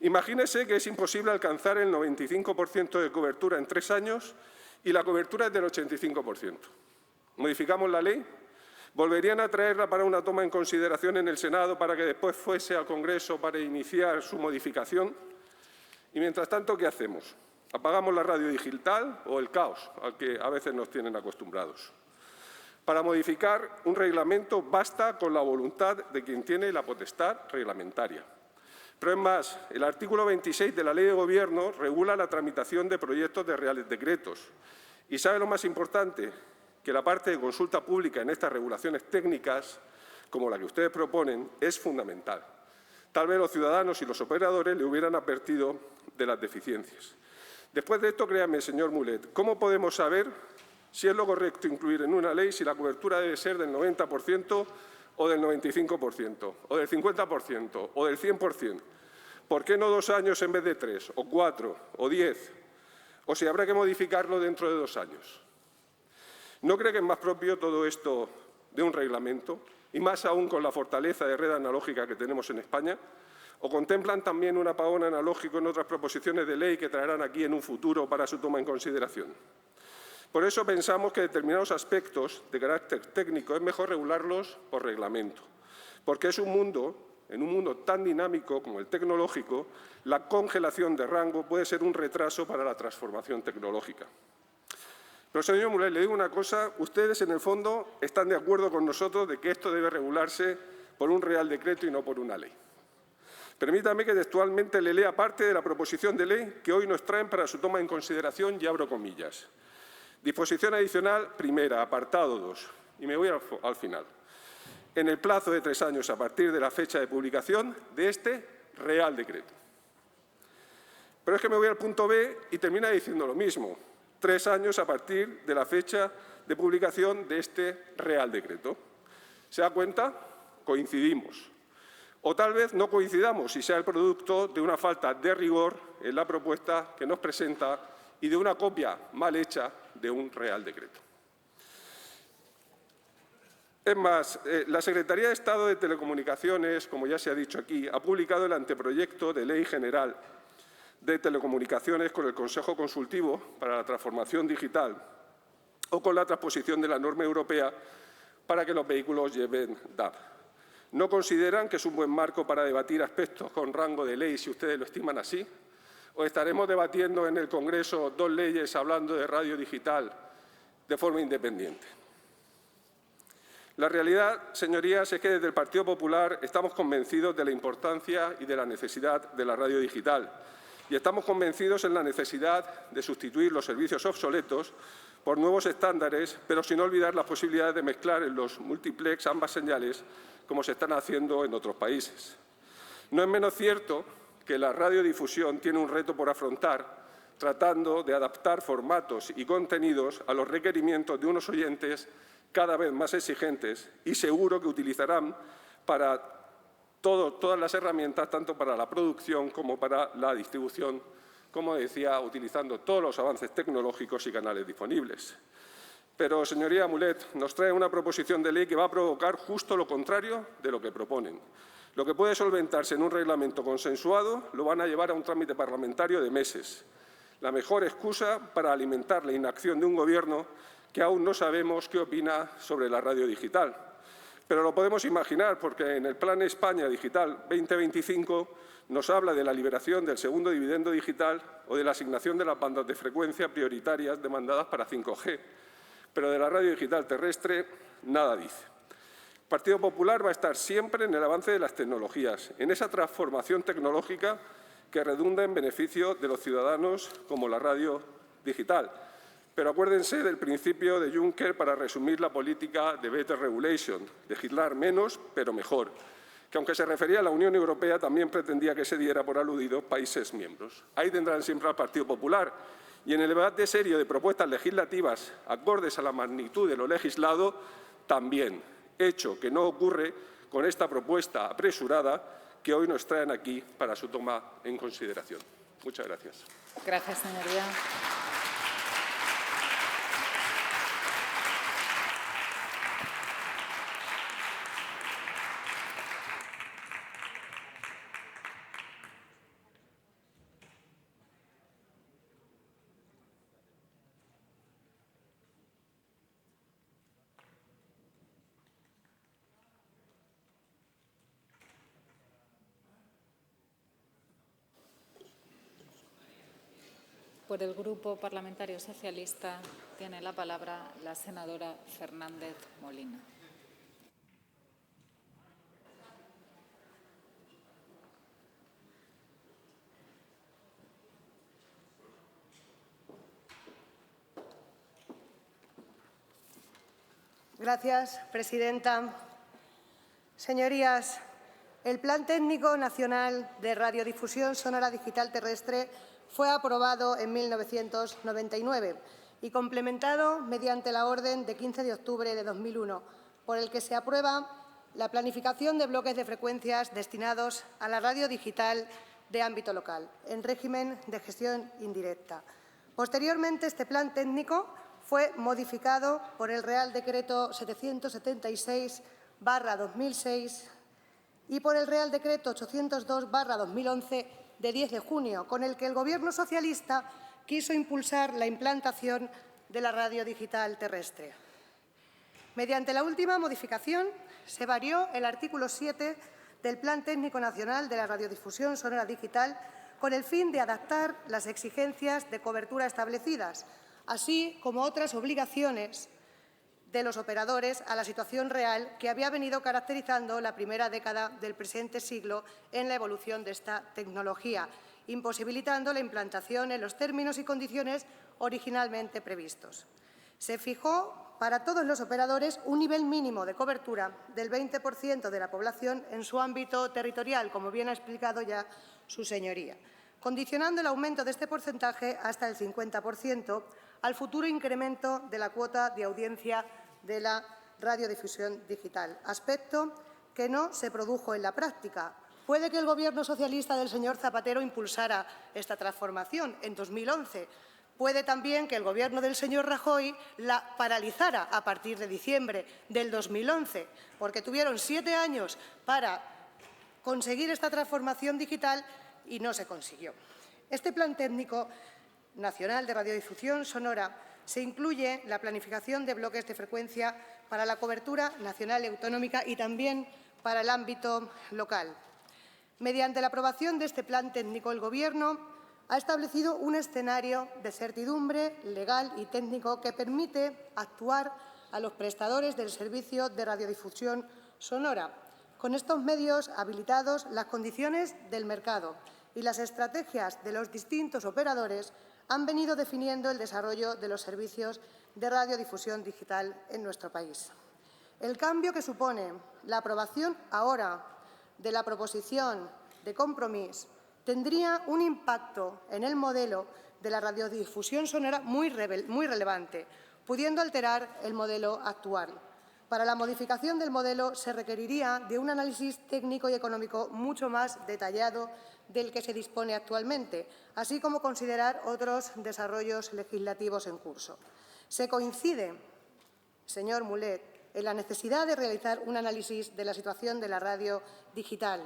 Imagínese que es imposible alcanzar el 95% de cobertura en 3 años y la cobertura es del 85%. ¿Modificamos la ley? ¿Volverían a traerla para una toma en consideración en el Senado para que después fuese al Congreso para iniciar su modificación? Y mientras tanto, ¿qué hacemos? ¿Apagamos la radio digital o el caos al que a veces nos tienen acostumbrados? Para modificar un reglamento basta con la voluntad de quien tiene la potestad reglamentaria. Pero es más, el artículo 26 de la Ley de Gobierno regula la tramitación de proyectos de reales decretos. ¿Y sabe lo más importante? Que la parte de consulta pública en estas regulaciones técnicas, como la que ustedes proponen, es fundamental. Tal vez los ciudadanos y los operadores le hubieran advertido de las deficiencias. Después de esto, créame, señor Mulet, ¿cómo podemos saber si es lo correcto incluir en una ley si la cobertura debe ser del 90% o del 95%, o del 50%, o del 100%? ¿Por qué no 2 años en vez de 3, o 4, o 10? O si habrá que modificarlo dentro de 2 años. ¿No cree que es más propio todo esto de un reglamento, y más aún con la fortaleza de red analógica que tenemos en España? ¿O contemplan también un apagón analógico en otras proposiciones de ley que traerán aquí en un futuro para su toma en consideración? Por eso pensamos que determinados aspectos de carácter técnico es mejor regularlos por reglamento, porque en un mundo tan dinámico como el tecnológico, la congelación de rango puede ser un retraso para la transformación tecnológica. Pero, señor Mulet, le digo una cosa, ustedes en el fondo están de acuerdo con nosotros de que esto debe regularse por un Real Decreto y no por una ley. Permítame que textualmente le lea parte de la proposición de ley que hoy nos traen para su toma en consideración, y abro comillas. Disposición adicional primera, apartado 2, y me voy al final. En el plazo de 3 años a partir de la fecha de publicación de este Real Decreto. Pero es que me voy al punto B y termina diciendo lo mismo. 3 años a partir de la fecha de publicación de este Real Decreto. ¿Se da cuenta? Coincidimos. O tal vez no coincidamos y sea el producto de una falta de rigor en la propuesta que nos presenta y de una copia mal hecha de un Real Decreto. Es más, la Secretaría de Estado de Telecomunicaciones, como ya se ha dicho aquí, ha publicado el anteproyecto de Ley General de Telecomunicaciones con el Consejo Consultivo para la Transformación Digital o con la transposición de la norma europea para que los vehículos lleven DAB. ¿No consideran que es un buen marco para debatir aspectos con rango de ley si ustedes lo estiman así? ¿O estaremos debatiendo en el Congreso 2 leyes hablando de radio digital de forma independiente? La realidad, señorías, es que desde el Partido Popular estamos convencidos de la importancia y de la necesidad de la radio digital y estamos convencidos en la necesidad de sustituir los servicios obsoletos por nuevos estándares, pero sin olvidar las posibilidades de mezclar en los multiplex ambas señales, como se están haciendo en otros países. No es menos cierto que la radiodifusión tiene un reto por afrontar, tratando de adaptar formatos y contenidos a los requerimientos de unos oyentes cada vez más exigentes y seguro que utilizarán para todas las herramientas, tanto para la producción como para la distribución, como decía, utilizando todos los avances tecnológicos y canales disponibles. Pero, señoría Mulet, nos trae una proposición de ley que va a provocar justo lo contrario de lo que proponen. Lo que puede solventarse en un reglamento consensuado lo van a llevar a un trámite parlamentario de meses. La mejor excusa para alimentar la inacción de un Gobierno que aún no sabemos qué opina sobre la radio digital. Pero lo podemos imaginar porque en el Plan España Digital 2025 nos habla de la liberación del segundo dividendo digital o de la asignación de las bandas de frecuencia prioritarias demandadas para 5G. Pero de la radio digital terrestre nada dice. El Partido Popular va a estar siempre en el avance de las tecnologías, en esa transformación tecnológica que redunda en beneficio de los ciudadanos como la radio digital. Pero acuérdense del principio de Juncker para resumir la política de Better Regulation, legislar menos pero mejor, que aunque se refería a la Unión Europea también pretendía que se diera por aludidos países miembros. Ahí tendrán siempre al Partido Popular. Y en el debate serio de propuestas legislativas acordes a la magnitud de lo legislado, también, hecho que no ocurre con esta propuesta apresurada que hoy nos traen aquí para su toma en consideración. Muchas gracias. Gracias, señoría. Por el Grupo Parlamentario Socialista tiene la palabra la senadora Fernández Molina. Gracias, presidenta. Señorías, el Plan Técnico Nacional de Radiodifusión Sonora Digital Terrestre fue aprobado en 1999 y complementado mediante la Orden de 15 de octubre de 2001, por el que se aprueba la planificación de bloques de frecuencias destinados a la radio digital de ámbito local, en régimen de gestión indirecta. Posteriormente, este plan técnico fue modificado por el Real Decreto 776/2006 y por el Real Decreto 802/2011 de 10 de junio, con el que el Gobierno socialista quiso impulsar la implantación de la radio digital terrestre. Mediante la última modificación, se varió el artículo 7 del Plan Técnico Nacional de la Radiodifusión Sonora Digital con el fin de adaptar las exigencias de cobertura establecidas, así como otras obligaciones de los operadores a la situación real que había venido caracterizando la primera década del presente siglo en la evolución de esta tecnología, imposibilitando la implantación en los términos y condiciones originalmente previstos. Se fijó para todos los operadores un nivel mínimo de cobertura del 20% de la población en su ámbito territorial, como bien ha explicado ya su señoría, condicionando el aumento de este porcentaje hasta el 50% al futuro incremento de la cuota de audiencia de la radiodifusión digital, aspecto que no se produjo en la práctica. Puede que el Gobierno socialista del señor Zapatero impulsara esta transformación en 2011. Puede también que el Gobierno del señor Rajoy la paralizara a partir de diciembre del 2011, porque tuvieron 7 años para conseguir esta transformación digital y no se consiguió. Este Plan Técnico Nacional de Radiodifusión Sonora se incluye la planificación de bloques de frecuencia para la cobertura nacional y autonómica y también para el ámbito local. Mediante la aprobación de este Plan Técnico, el Gobierno ha establecido un escenario de certidumbre legal y técnico que permite actuar a los prestadores del servicio de radiodifusión sonora. Con estos medios habilitados, las condiciones del mercado y las estrategias de los distintos operadores han venido definiendo el desarrollo de los servicios de radiodifusión digital en nuestro país. El cambio que supone la aprobación ahora de la proposición de Compromís tendría un impacto en el modelo de la radiodifusión sonora muy relevante, pudiendo alterar el modelo actual. Para la modificación del modelo se requeriría de un análisis técnico y económico mucho más detallado del que se dispone actualmente, así como considerar otros desarrollos legislativos en curso. Se coincide, señor Mulet, en la necesidad de realizar un análisis de la situación de la radio digital,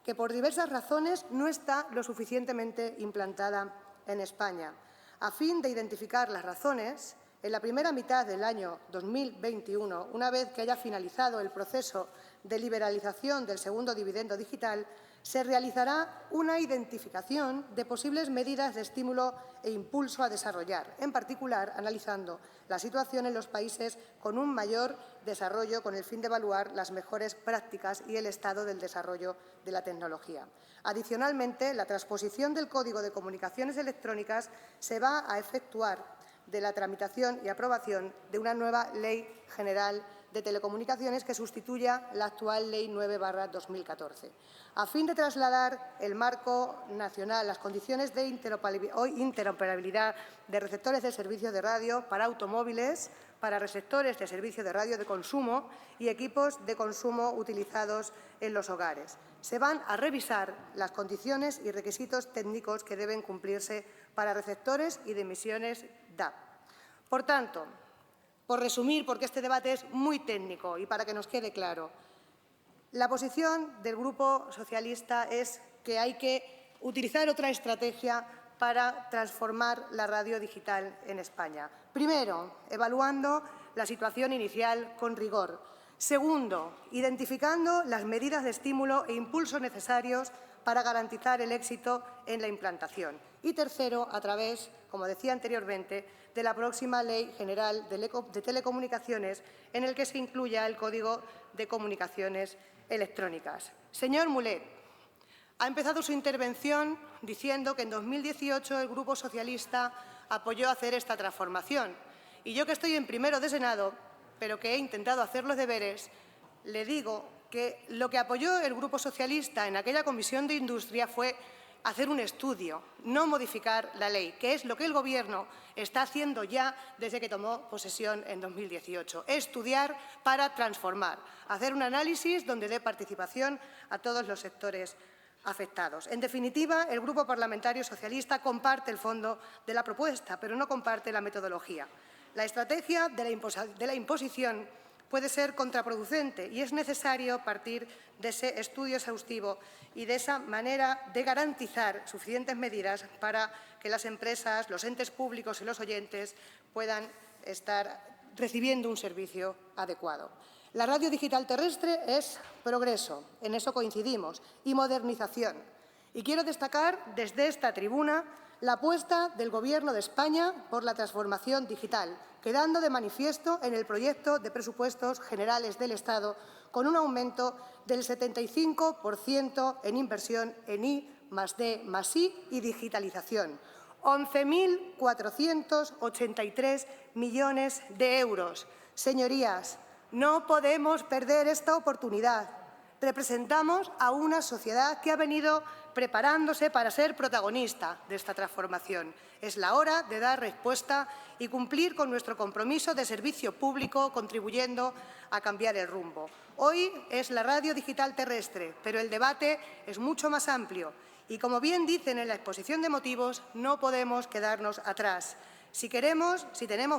que por diversas razones no está lo suficientemente implantada en España. A fin de identificar las razones, en la primera mitad del año 2021, una vez que haya finalizado el proceso de liberalización del segundo dividendo digital, se realizará una identificación de posibles medidas de estímulo e impulso a desarrollar, en particular analizando la situación en los países con un mayor desarrollo con el fin de evaluar las mejores prácticas y el estado del desarrollo de la tecnología. Adicionalmente, la transposición del Código de Comunicaciones Electrónicas se va a efectuar de la tramitación y aprobación de una nueva Ley General de Telecomunicaciones que sustituya la actual Ley 9/2014. A fin de trasladar el marco nacional, las condiciones de interoperabilidad de receptores de servicios de radio para automóviles, para receptores de servicio de radio de consumo y equipos de consumo utilizados en los hogares. Se van a revisar las condiciones y requisitos técnicos que deben cumplirse para receptores y de emisiones DAB. Por tanto, por resumir, porque este debate es muy técnico y para que nos quede claro, la posición del Grupo Socialista es que hay que utilizar otra estrategia para transformar la radio digital en España. Primero, evaluando la situación inicial con rigor. Segundo, identificando las medidas de estímulo e impulso necesarios para garantizar el éxito en la implantación. Y tercero, a través, como decía anteriormente, de la próxima Ley General de Telecomunicaciones, en el que se incluya el Código de Comunicaciones Electrónicas. Señor Mulet, ha empezado su intervención diciendo que en 2018 el Grupo Socialista apoyó hacer esta transformación. Y yo, que estoy en primero de Senado, pero que he intentado hacer los deberes, le digo que lo que apoyó el Grupo Socialista en aquella Comisión de Industria fue hacer un estudio, no modificar la ley, que es lo que el Gobierno está haciendo ya desde que tomó posesión en 2018. Estudiar para transformar, hacer un análisis donde dé participación a todos los sectores afectados. En definitiva, el Grupo Parlamentario Socialista comparte el fondo de la propuesta, pero no comparte la metodología. La estrategia de la imposición puede ser contraproducente y es necesario partir de ese estudio exhaustivo y de esa manera de garantizar suficientes medidas para que las empresas, los entes públicos y los oyentes puedan estar recibiendo un servicio adecuado. La radio digital terrestre es progreso, en eso coincidimos, y modernización. Y quiero destacar desde esta tribuna la apuesta del Gobierno de España por la transformación digital, quedando de manifiesto en el proyecto de presupuestos generales del Estado con un aumento del 75% en inversión en I+D+I y digitalización. 11.483 millones de euros. Señorías, no podemos perder esta oportunidad. Representamos a una sociedad que ha venido preparándose para ser protagonista de esta transformación. Es la hora de dar respuesta y cumplir con nuestro compromiso de servicio público, contribuyendo a cambiar el rumbo. Hoy es la radio digital terrestre, pero el debate es mucho más amplio. Y como bien dicen en la exposición de motivos, no podemos quedarnos atrás. Si tenemos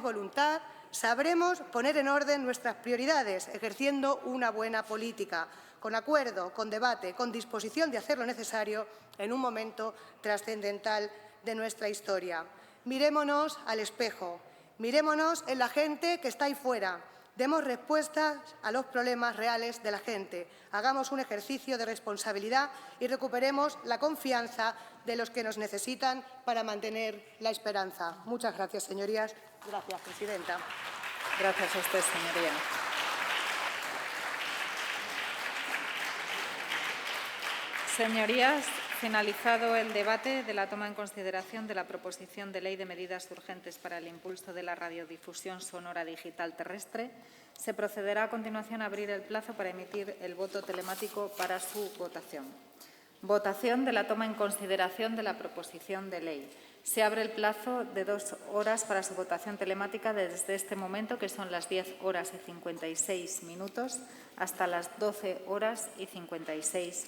voluntad, sabremos poner en orden nuestras prioridades, ejerciendo una buena política, con acuerdo, con debate, con disposición de hacer lo necesario en un momento trascendental de nuestra historia. Mirémonos al espejo, mirémonos en la gente que está ahí fuera, demos respuestas a los problemas reales de la gente, hagamos un ejercicio de responsabilidad y recuperemos la confianza de los que nos necesitan para mantener la esperanza. Muchas gracias, señorías. Gracias, presidenta. Gracias a usted, señoría. Señorías, finalizado el debate de la toma en consideración de la proposición de ley de medidas urgentes para el impulso de la radiodifusión sonora digital terrestre, se procederá a continuación a abrir el plazo para emitir el voto telemático para su votación. Votación de la toma en consideración de la proposición de ley. Se abre el plazo de 2 horas para su votación telemática desde este momento, que son las 10:56, hasta las 12:56.